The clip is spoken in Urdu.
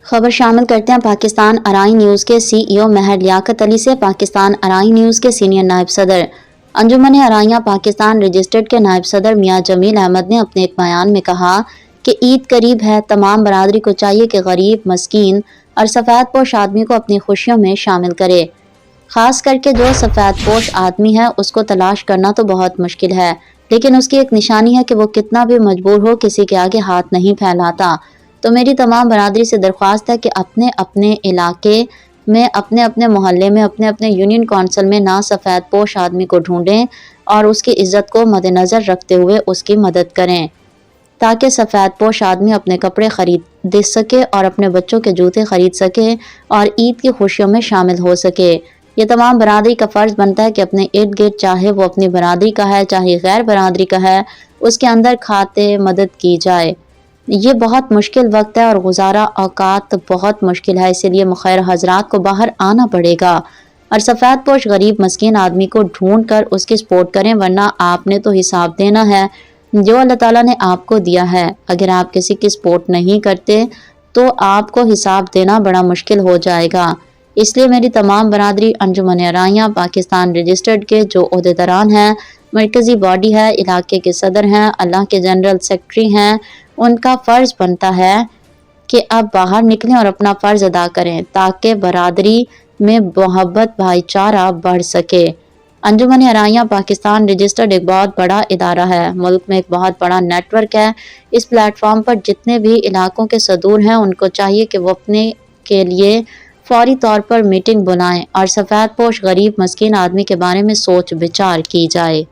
خبر شامل کرتے ہیں پاکستان ارائی نیوز کے سی ای او مہر لیاقت علی سے۔ پاکستان ارائی نیوز کے سینئر نائب صدر انجمن ارائیاں پاکستان رجسٹرڈ کے نائب صدر میاں جمیل احمد نے اپنے ایک بیان میں کہا کہ عید قریب ہے، تمام برادری کو چاہیے کہ غریب، مسکین اور سفید پوش آدمی کو اپنی خوشیوں میں شامل کرے۔ خاص کر کے جو سفید پوش آدمی ہے اس کو تلاش کرنا تو بہت مشکل ہے، لیکن اس کی ایک نشانی ہے کہ وہ کتنا بھی مجبور ہو کسی کے آگے ہاتھ نہیں پھیلاتا۔ تو میری تمام برادری سے درخواست ہے کہ اپنے اپنے علاقے میں، اپنے اپنے محلے میں، اپنے اپنے یونین کونسل میں نا سفید پوش آدمی کو ڈھونڈیں اور اس کی عزت کو مد نظر رکھتے ہوئے اس کی مدد کریں تاکہ سفید پوش آدمی اپنے کپڑے خرید سکے اور اپنے بچوں کے جوتے خرید سکے اور عید کی خوشیوں میں شامل ہو سکے۔ یہ تمام برادری کا فرض بنتا ہے کہ اپنے ارد گرد، چاہے وہ اپنی برادری کا ہے چاہے غیر برادری کا ہے، اس کے اندر کھاتے مدد کی جائے۔ یہ بہت مشکل وقت ہے اور گزارا اوقات بہت مشکل ہے، اسی لیے مخیر حضرات کو باہر آنا پڑے گا اور سفید پوش غریب مسکین آدمی کو ڈھونڈ کر اس کی سپورٹ کریں، ورنہ آپ نے تو حساب دینا ہے جو اللہ تعالیٰ نے آپ کو دیا ہے۔ اگر آپ کسی کی سپورٹ نہیں کرتے تو آپ کو حساب دینا بڑا مشکل ہو جائے گا۔ اس لیے میری تمام برادری انجمن ارائیاں پاکستان رجسٹرڈ کے جو عہدیداران ہیں، مرکزی باڈی ہے، علاقے کے صدر ہیں، اللہ کے جنرل سیکرٹری ہیں، ان کا فرض بنتا ہے کہ اب باہر نکلیں اور اپنا فرض ادا کریں تاکہ برادری میں محبت بھائی چارہ بڑھ سکے۔ انجمن ارائیاں پاکستان رجسٹرڈ ایک بہت بڑا ادارہ ہے، ملک میں ایک بہت بڑا نیٹ ورک ہے۔ اس پلیٹ فارم پر جتنے بھی علاقوں کے صدور ہیں ان کو چاہیے کہ وہ اپنے کے لیے فوری طور پر میٹنگ بلائیں اور سفید پوش غریب مسکین آدمی کے بارے میں سوچ بچار کی جائے۔